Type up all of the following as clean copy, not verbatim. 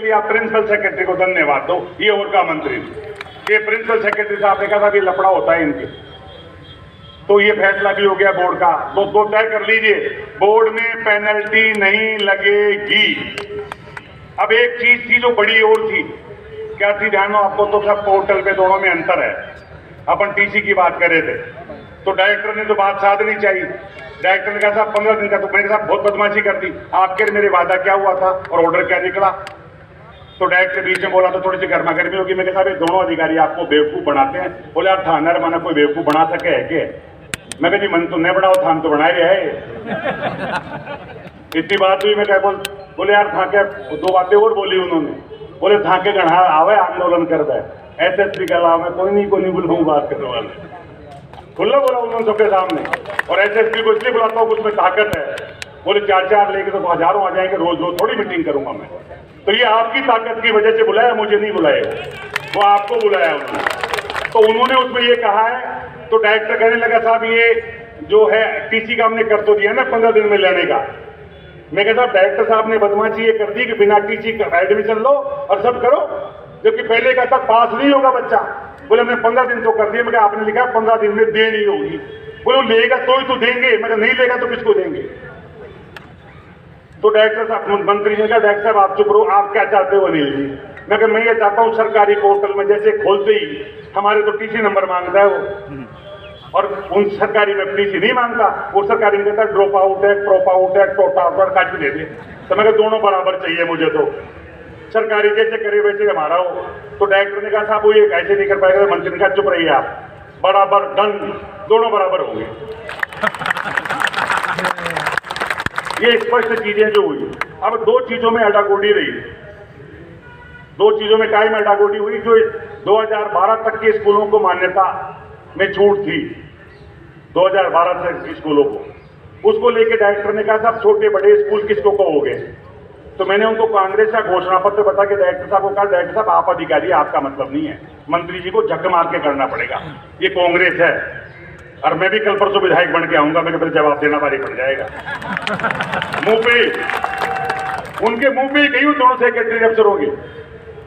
लिए आप principal secretary को धन्यवाद दो, ये और का मंत्री ये प्रिंसिपल सेक्रेटरी साहब ने कहा था कि लफड़ा होता है इनके, तो ये फैसला भी हो गया बोर्ड का। तो तय कर लीजिए, बोर्ड में पेनल्टी नहीं लगेगी। अब एक चीज थी जो बड़ी और थी, क्या थी ध्यान हो आपको, तो सब पोर्टल पे दोनों में अंतर है। अपन टीसी की बात कर रहे थे, तो डायरेक्टर ने तो बात साधनी चाहिए। डायरेक्टर ने कहा साहब 15 दिन का, तो मैंने कहा बहुत बदमाशी कर दी, आपके मेरे वादा क्या हुआ था और ऑर्डर क्या निकला। तो डायरेक्टर बीच में बोला तो थोड़ी सी गर्मा गर्मी होगी। मैं कहा दोनों अधिकारी आपको बेवकूफ बनाते हैं। बोले आप थाना माना कोई बेवकूफ बना सके है क्या? मैं कहा जी मन तो नहीं बनाओ, थान तो बनाए है। इतनी बात हुई, मैं क्या बोले यार था क्या, दो बातें और बोली उन्होंने। बोले था के गढ़ा आवे आंदोलन कर दे, एसएसपी का लाभ है, कोई नहीं बुलाऊं बात करने वाले। खुला बोला उन्होंने सबके सामने। और एसएसपी को इसलिए बुलाता हूँ उसमें ताकत है। बोले 4 लेके तो हजारों आ जाएंगे, रोज रोज थोड़ी मीटिंग करूंगा मैं। तो ये आपकी ताकत की वजह से बुलाया, मुझे नहीं बुलाया, वो आपको बुलाया उन्होंने। तो उन्होंने उसमें ये कहा है, तो डायरेक्टर कहने लगा साहब ये जो है टीसी का हमने कर तो दिया ना 15 दिन में लेने का। मैं कहता डायरेक्टर साहब ने बदमाशी ये कर दी कि बिना टीसी का एडमिशन लो और सब करो, जबकि पहले का तक पास नहीं होगा बच्चा। बोले हमने 15 दिन तो कर दिया। मैं आपने लिखा 15 दिन में देनी होगी। बोले लेगा तो ही तो देंगे, मतलब नहीं लेगा तो किसको देंगे? तो डायरेक्टर साहब, मंत्री ने कहा डायरेक्टर साहब आप चुप रहो, आप क्या चाहते हो अनिल जी? मैं ये चाहता हूँ सरकारी पोर्टल में जैसे खोलते ही हमारे तो टीसी नंबर मांगता है वो, और उन सरकारी में टीसी नहीं मांगता, वो सरकारी में कहता है ड्रॉप आउट है, ड्रॉप आउट है, टोट आउट काट दे दे। तो मैं दोनों बराबर चाहिए मुझे, तो सरकारी जैसे करे वैसे हमारा हो। तो डायरेक्टर ने कहा साहब वो ये कैसे नहीं कर पाएगा। मंत्री ने कहा चुप रहिए आप, बराबर डन, दोनों बराबर होंगे। ये स्पष्ट चीजें जो हुई। अब दो चीजों में अडागोडी रही, दो चीजों में टाइम अडागोडी हुई। जो 2012 तक के स्कूलों को मान्यता में छूट थी, 2012 तक के स्कूलों को, उसको लेके डायरेक्टर ने कहा साहब छोटे बड़े स्कूल किसको कहोगे? तो मैंने उनको कांग्रेस का घोषणा पत्र बता के डायरेक्टर साहब को कहा डायरेक्टर साहब आप अधिकारी, आपका मतलब नहीं है, मंत्री जी को झक मार के करना पड़ेगा, ये कांग्रेस है और मैं भी कल परसों विधायक बन के आऊंगा, मेरे फिर जवाब देना भारी पड़ जाएगा। मुंह पे उनके मुंह पे ही कही हूं दोनों सेक्रेटरी अफसरों के,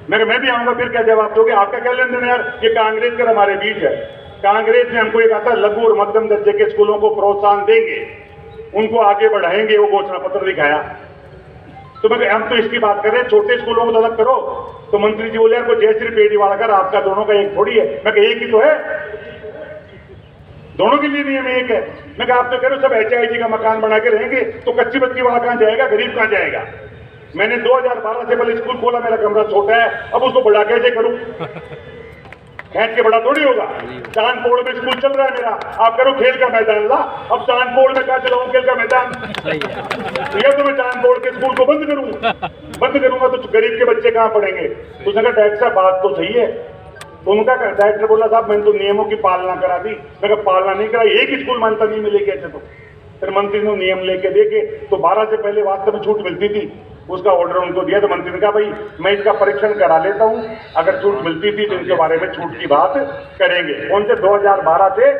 मैं भी आऊंगा, फिर क्या जवाब दोगे? आपका क्या लेन देन यार, ये कांग्रेस का हमारे बीच है। कांग्रेस ने हमको ये कहा था लघु और मध्यम दर्जे के स्कूलों को प्रोत्साहन देंगे, उनको आगे बढ़ाएंगे, वो घोषणा पत्र दिखाया। तो मैं हम तो इसकी बात कर रहे हैं, छोटे स्कूलों को तो अलग करो। तो मंत्री जी बोले यार कोई जयश्री पेड़ीवाला कर, आपका दोनों का एक थोड़ी है। मैं कहा एक ही तो है, दोनों के लिए नियम एक है। मैं कहा आप तो कह रहे हो सब HIG का मकान बना के रहेंगे, तो कच्ची बच्ची वाला कहां जाएगा, गरीब कहां जाएगा? मैंने 2012 से पहले स्कूल खोला, मेरा कमरा छोटा है, अब उसको बड़ा कैसे करूं? खींच के बड़ा थोड़ी होगा। चांदपोड़ में स्कूल चल रहा है मेरा, आप करो खेल का मैदान ला, अब चांदपोड़ में कहा चलाऊं खेल का मैदान? या तो मैं चांदपोड़ के स्कूल को बंद करूंगा तो गरीब के बच्चे कहां पढ़ेंगे? तो उसने कहा डायरेक्टर साहब बात तो सही है। तो उनका डायरेक्टर बोला साहब मैंने तो नियमों की पालना करा दी। मैं कहा पालना नहीं करा, एक ही स्कूल मान्यता नहीं मिलेगी ऐसे तो। फिर मंत्री ने नियम लेके देखे, तो 12 से पहले वास्तव में छूट मिलती थी, उसका ऑर्डर उनको दिया। तो मंत्री ने कहा भाई मैं इसका परीक्षण करा लेता हूं, अगर छूट मिलती थी तो इनके बारे में छूट की बात करेंगे। कौन से 2012 से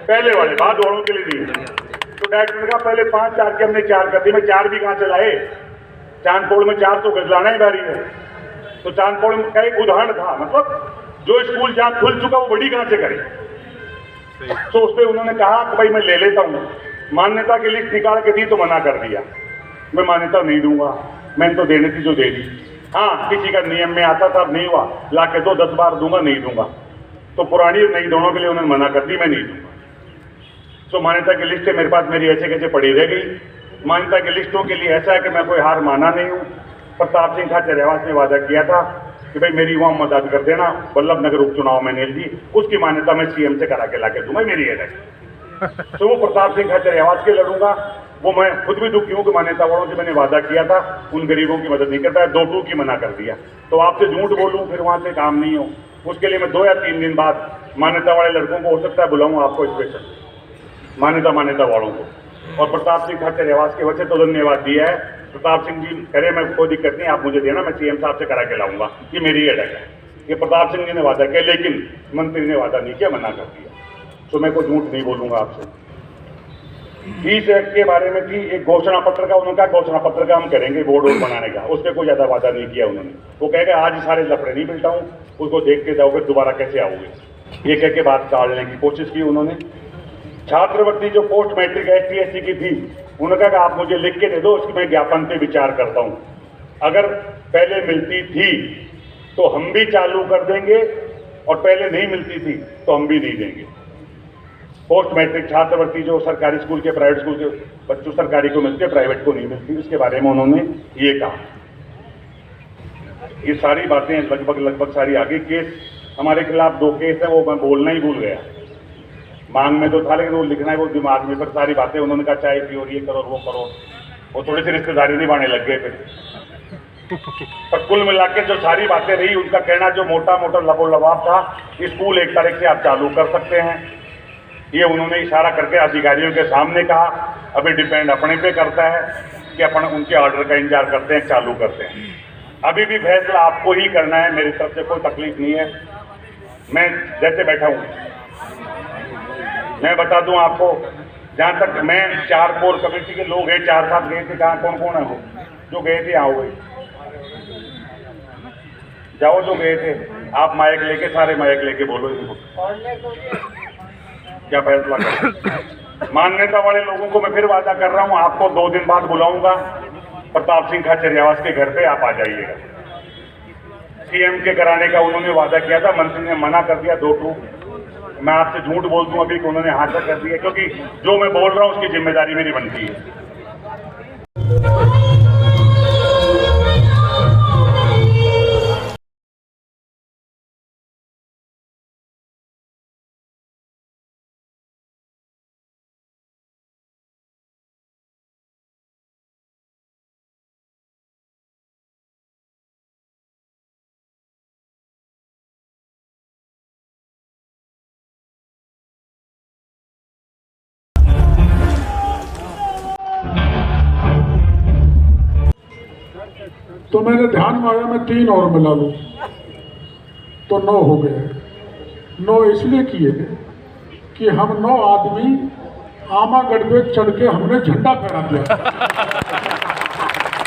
पहले वाले, बाद वालों के लिए नहीं। तो डायरेक्टर ने कहा पहले 5-4 की हमने 4 कर दी। मैं 4 भी कहां से लाए, चांदपोड़ में 4 तो गजलाना ही बारी है। तो चांदपोड़ का एक उदाहरण था, मतलब जो स्कूल जहां खुल चुका वो बड़ी कहां से करे। तो उस पर उन्होंने कहा कि भाई मैं ले लेता हूं, मान्यता की लिस्ट निकाल के दी तो मना कर दिया, मैं मान्यता नहीं दूंगा, मैंने तो देने थी जो दे दी। हाँ किसी का नियम में आता था, नहीं हुआ लाके दो 10 बार दूंगा, नहीं दूंगा। तो पुरानी और नई दोनों के लिए उन्होंने मना कर दी, मैं नहीं दूंगा। तो मान्यता की लिस्ट मेरे पास मेरी ऐसे कैसे पड़ी रह गई। मान्यता की लिस्टों के लिए ऐसा है कि मैं कोई हार माना नहीं हूँ। प्रताप सिंह खाचरियावास ने वादा किया था कि भाई मेरी वहां मदद कर देना, वल्लभ नगर उपचुनाव में नेल जी, उसकी मान्यता मैं CM से करा के लाके दूंगा, मेरी है। तो वो प्रताप सिंह खाचरियावास के लड़ूंगा। वो मैं खुद भी दुखी हूं कि मान्यता वालों से मैंने वादा किया था, उन गरीबों की मदद नहीं करता है, 2-2 की मना कर दिया। तो आपसे झूठ बोलूं फिर वहां से काम नहीं हो, उसके लिए मैं 2 या 3 दिन बाद मान्यता वाले लड़कों को हो सकता है बुलाऊं आपको स्पेशल, मान्यता वालों को। और प्रताप सिंह खाचरियावास के वजह तो धन्यवाद दिया है। प्रताप सिंह जी करे मैं कोई दिक्कत नहीं, आप मुझे देना, मैं CM साहब से करा के लाऊंगा, ये मेरी अटक है। ये प्रताप सिंह जी ने वादा किया, लेकिन मंत्री ने वादा नहीं किया, मना कर दिया। तो मैं कोई झूठ नहीं बोलूंगा आपसे। फीस एक्ट के बारे में थी एक घोषणा पत्र का, उन्होंने कहा घोषणा पत्र का हम करेंगे बोर्ड वोर्ड बनाने का, उस पर कोई ज्यादा वादा नहीं किया उन्होंने। वो कहेगा आज ही सारे लफड़े नहीं मिलता हूँ, उसको देख के जाओगे दोबारा कैसे आओगे, ये कह के बात टालने की कोशिश की उन्होंने। छात्रवृत्ति जो पोस्ट मैट्रिक ST की थी, उन्होंने कहा आप मुझे लिख के दे दो, उसकी मैं ज्ञापन पे विचार करता हूँ। अगर पहले मिलती थी तो हम भी चालू कर देंगे, और पहले नहीं मिलती थी तो हम भी नहीं देंगे। पोस्ट मैट्रिक छात्रवृत्ति जो सरकारी स्कूल के प्राइवेट स्कूल के बच्चों सरकारी को मिलती है, प्राइवेट को नहीं मिलती, उसके बारे में उन्होंने ये कहा। ये सारी बातें लगभग सारी आगे। केस हमारे खिलाफ 2 केस है, वो मैं बोलना ही भूल गया। मांग में तो था लेकिन वो लिखना है वो दिमाग में, फिर सारी बातें उन्होंने कहा चाय पियो और ये करो वो करो, वो थोड़ी सी रिश्तेदारी निभाने लग गए फिर। पर कुल मिला के जो सारी बातें रही, उनका कहना जो मोटा मोटा लबोलबाब था, स्कूल 1 तारीख से आप चालू कर सकते हैं, ये उन्होंने इशारा करके अधिकारियों के सामने कहा। अभी डिपेंड अपने पे करता है कि अपन उनके ऑर्डर का इंतजार करते हैं, चालू करते हैं। अभी भी फैसला आपको ही करना है, मेरी तरफ से कोई तकलीफ नहीं है। मैं जैसे बैठा हूँ, मैं बता दूं आपको, जहाँ तक मैं 4 कोर कमेटी के लोग हैं, 4 साथ गए थे, कहाँ कौन कौन है वो जो गए थे, आओ गए जाओ जो गए थे, आप माइक लेके, सारे माइक लेके बोलो इनको क्या फैसला कर। मान्यता वाले लोगों को मैं फिर वादा कर रहा हूं, आपको 2 दिन बाद बुलाऊंगा प्रताप सिंह खाचरियावास के घर पे, आप आ जाइएगा। CM के कराने का उन्होंने वादा किया था, मंत्री ने मना कर दिया 2 टूक। मैं आपसे झूठ बोल दूं अभी कि उन्होंने हाथ कर दिया, क्योंकि जो मैं बोल रहा हूं उसकी जिम्मेदारी मेरी बनती है। तो मेरे ध्यान में आया मैं 3 और मिला लूँ तो 9 हो गए। 9 इसलिए किए कि हम 9 आदमी आमागढ़ पे चढ़ के हमने झंडा फहरा दिया।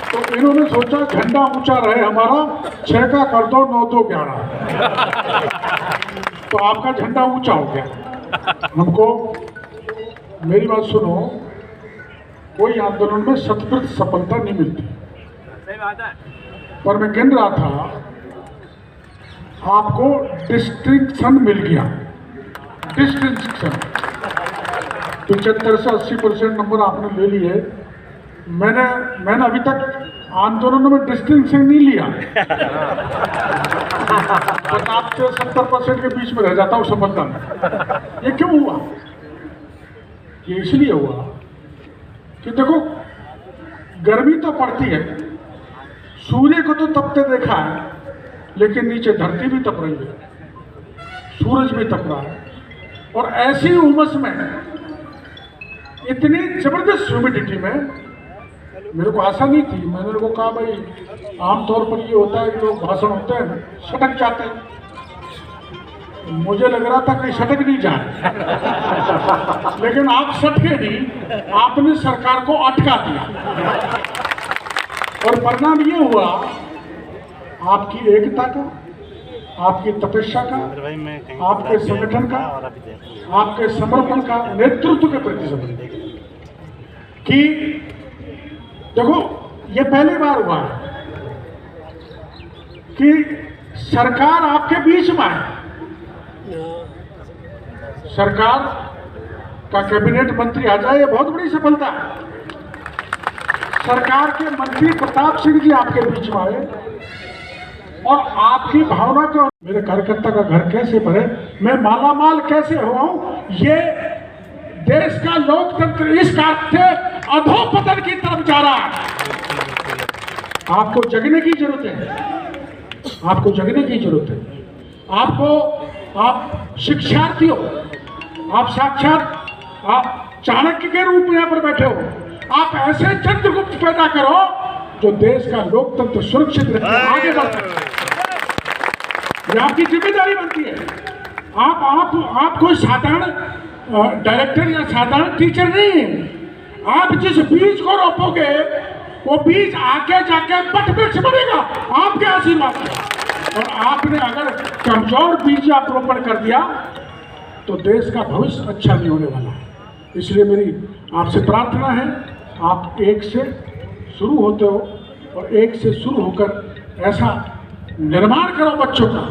तो इन्होंने सोचा झंडा ऊंचा रहे हमारा, 6 का कर दो, 9 2 11, तो आपका झंडा ऊंचा हो गया। हमको मेरी बात सुनो, कोई आंदोलन में 100% सफलता नहीं मिलती, पर मैं कह रहा था आपको डिस्टिंक्शन मिल गया। डिस्टिंक्शन 75 से 80% नंबर आपने ले लिए। मैंने अभी तक आंदोलनों में डिस्टिंक्शन नहीं लिया। 50 से 70% के बीच में रह जाता हूँ सफलता में। ये क्यों हुआ? ये इसलिए हुआ कि देखो गर्मी तो पड़ती है, सूर्य को तो तपते देखा है, लेकिन नीचे धरती भी तप रही है, सूरज भी तप रहा है, और ऐसी उमस में, इतनी जबरदस्त ह्यूमिडिटी में मेरे को आशा नहीं थी। मैंने उनको कहा भाई आमतौर पर ये होता है कि लोग भाषण होते हैं सटक जाते हैं, मुझे लग रहा था कि सटक नहीं जाए, लेकिन आप सटके नहीं, आपने सरकार को अटका दिया। और परिणाम ये हुआ आपकी एकता का, आपकी तपस्या का, आपके संगठन का, आपके समर्पण का, नेतृत्व के प्रति समर्पण कि देखो ये पहली बार हुआ है कि सरकार आपके बीच में है। सरकार का कैबिनेट मंत्री आ जाए, ये बहुत बड़ी सफलता है। सरकार के मंत्री प्रताप सिंह जी आपके बीच में आए और आपकी भावना को, मेरे कार्यकर्ता का घर कैसे भरे, मैं मालामाल कैसे हुआ हूं, ये देश का लोकतंत्र इस कारक से अधोपतन की तरफ जा रहा है। आपको जगने की जरूरत है, आपको जगने की जरूरत है। आप शिक्षार्थी हो, आप साक्षात आप चाणक्य के रूप में यहाँ पर बैठे हो, आप ऐसे चंद्रगुप्त पैदा करो जो देश का लोकतंत्र सुरक्षित रहे, आगे बढ़ सके। ये आपकी जिम्मेदारी बनती है। आप कोई साधारण डायरेक्टर या साधारण टीचर नहीं है, आप जिस बीज को रोपोगे वो बीज आगे जाके वट वृक्ष बनेगा आपके आशीर्वाद से। और आपने अगर कमजोर बीज आप रोपण कर दिया तो देश का भविष्य अच्छा नहीं होने वाला है। इसलिए मेरी आपसे प्रार्थना है, आप एक से शुरू होते हो और एक से शुरू होकर ऐसा निर्माण करो बच्चों का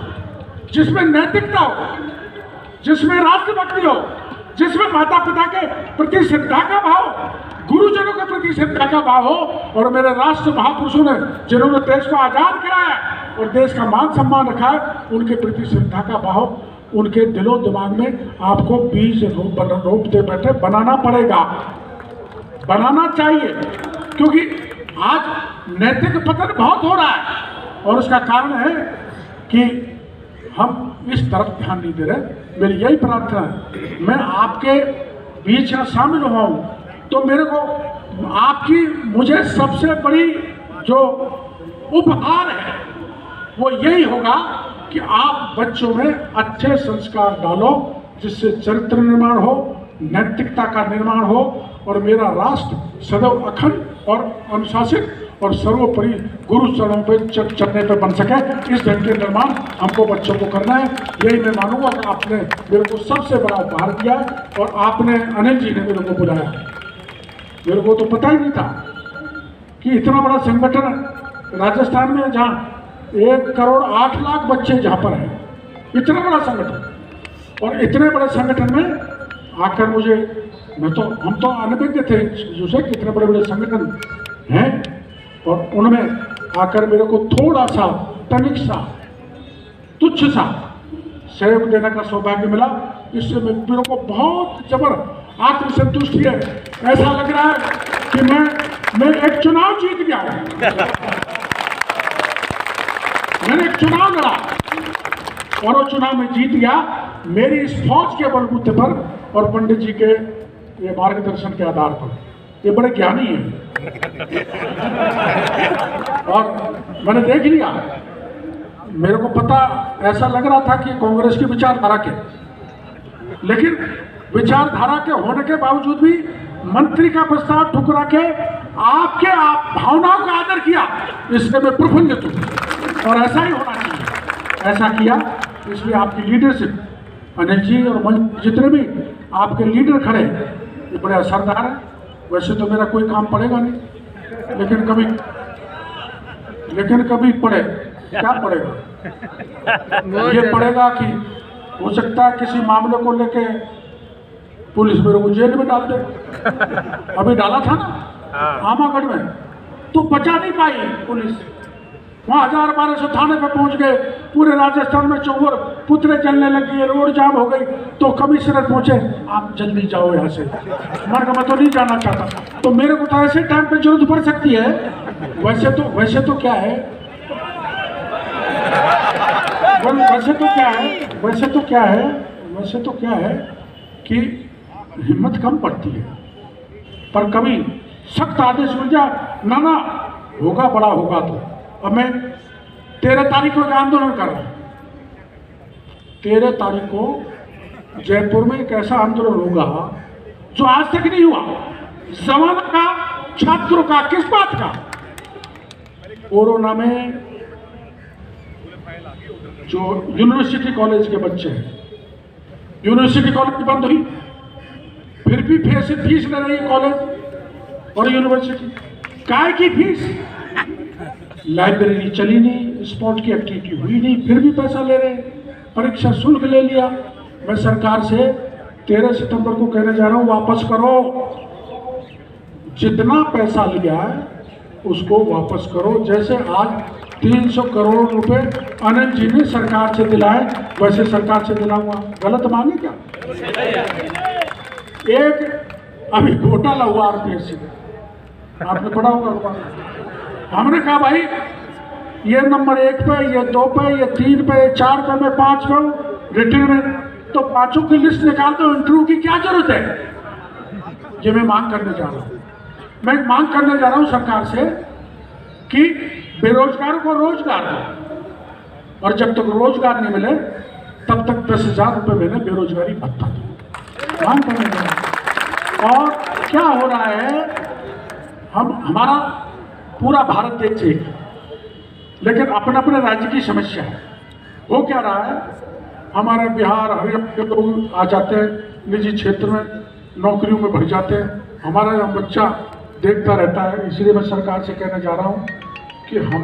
जिसमें नैतिकता हो, जिसमें राष्ट्रभक्ति हो, जिसमें माता पिता के प्रति श्रद्धा का भाव, गुरुजनों के प्रति श्रद्धा का भाव हो। और मेरे राष्ट्र महापुरुषों ने जिन्होंने देश को आजाद कराया और देश का मान सम्मान रखा है, उनके प्रति श्रद्धा का भाव उनके दिलो दिमाग में आपको बीज रोपते बैठे बनाना पड़ेगा, बनाना चाहिए। क्योंकि आज नैतिक पतन बहुत हो रहा है और उसका कारण है कि हम इस तरफ ध्यान नहीं दे रहे। मेरी यही प्रार्थना है, मैं आपके बीच में शामिल हुआ हूँ तो मेरे को आपकी मुझे सबसे बड़ी जो उपहार है वो यही होगा कि आप बच्चों में अच्छे संस्कार डालो जिससे चरित्र निर्माण हो, नैतिकता का निर्माण हो और मेरा राष्ट्र सदैव अखंड और अनुशासित और सर्वोपरि गुरु चरणों पे चलने पे बन सके। इस ढंग के निर्माण हमको बच्चों को करना है। यही मैं मानूंगा कि आपने मेरे को सबसे बड़ा उपहार दिया और आपने अनिल जी ने मेरे को बुलाया। मेरे को तो पता ही नहीं था कि इतना बड़ा संगठन राजस्थान में जहाँ 1,08,00,000 बच्चे जहाँ पर हैं, इतना बड़ा संगठन और इतने बड़े संगठन में आकर मुझे हम तो अनभिज्ञ थे जो कितने बड़े बड़े संगठन हैं और उनमें आकर मेरे को थोड़ा सा तनिक सा तुच्छ सा सहयोग देने का सौभाग्य मिला। इससे मेरे को बहुत जबर आत्मसंतुष्टि है। ऐसा लग रहा है कि मैं एक चुनाव जीत गया हूं। मैंने एक चुनाव लड़ा और वो चुनाव में जीत गया मेरी इस फौज के बलबूते पर और पंडित जी के ये मार्गदर्शन के आधार पर। ये बड़े ज्ञानी हैं और मैंने देख लिया, मेरे को पता ऐसा लग रहा था कि कांग्रेस की विचारधारा के, लेकिन विचारधारा के होने के बावजूद भी मंत्री का प्रस्ताव ठुकरा के आपके भावनाओं का आदर किया, इससे मैं प्रफुल्लित हूं और ऐसा ही होना चाहिए। ऐसा किया इसलिए आपकी लीडरशिप अनिल जी और जितने भी आपके लीडर खड़े ये बड़े असरदार हैं। वैसे तो मेरा कोई काम पड़ेगा नहीं, लेकिन कभी पड़े क्या पड़ेगा, ये पड़ेगा कि हो सकता है किसी मामले को लेके पुलिस मेरे को जेल में डाल दे। अभी डाला था ना आमागढ़ में, तो बचा नहीं पाई पुलिस, वहाँ 1200 थाने पे पहुंच गए, पूरे राजस्थान में चौवर पुतले चलने लग गए, रोड जाम हो गई, तो कमिश्नर पहुंचे आप जल्दी जाओ यहाँ से। मैं तो नहीं जाना चाहता, तो मेरे को तो ऐसे टाइम पे जरूरत पड़ सकती है। वैसे तो क्या है कि हिम्मत कम पड़ती है, पर कभी सख्त आदेश मिल जाए ना होगा बड़ा होगा। तो अब मैं 13 तारीख को एक आंदोलन कर रहा हूं। 13 तारीख को जयपुर में एक ऐसा आंदोलन होगा जो आज तक नहीं हुआ। जमाना का, छात्रों का, किस बात का? कोरोना में जो यूनिवर्सिटी कॉलेज के बच्चे हैं, यूनिवर्सिटी कॉलेज बंद हुई, फिर भी फीस ले रही है कॉलेज और यूनिवर्सिटी। काय की फीस? लाइब्रेरी चली नहीं, स्पोर्ट की एक्टिविटी हुई नहीं, फिर भी पैसा ले रहे हैं, परीक्षा शुल्क ले लिया। मैं सरकार से 13 सितंबर को कहने जा रहा हूं, वापस करो, जितना पैसा लिया है उसको वापस करो। जैसे आज 300 करोड़ रुपए अनिल जी ने सरकार से दिलाए, वैसे सरकार से दिलाऊंगा। गलत मांगे क्या? एक अभी घोटाला हुआ आरपीएससी में, आपने पढ़ा होगा। हमने कहा भाई ये नंबर 1 पे, ये 2 पे, ये 3 पे, ये 4 पे, मैं 5 पे हूँ रिटर्न में, तो 5 की लिस्ट निकाल दो, इंटरव्यू की क्या जरूरत है? ये मैं मांग करने जा रहा हूँ। मैं मांग करने जा रहा हूँ सरकार से कि बेरोजगारों को रोजगार दो, और जब तक रोजगार नहीं मिले तब तक 10,000 रुपये मैंने बेरोजगारी भत्ता दो, मांग करने जा रहा हूँ। और क्या हो रहा है, हमारा पूरा भारत देश एक है, लेकिन अपने अपने राज्य की समस्या है। हो क्या रहा है, हमारे बिहार हरियाणा के लोग आ जाते हैं, निजी क्षेत्र में नौकरियों में भर जाते हैं, हमारा बच्चा देखता रहता है। इसलिए मैं सरकार से कहना चाह रहा हूँ कि हम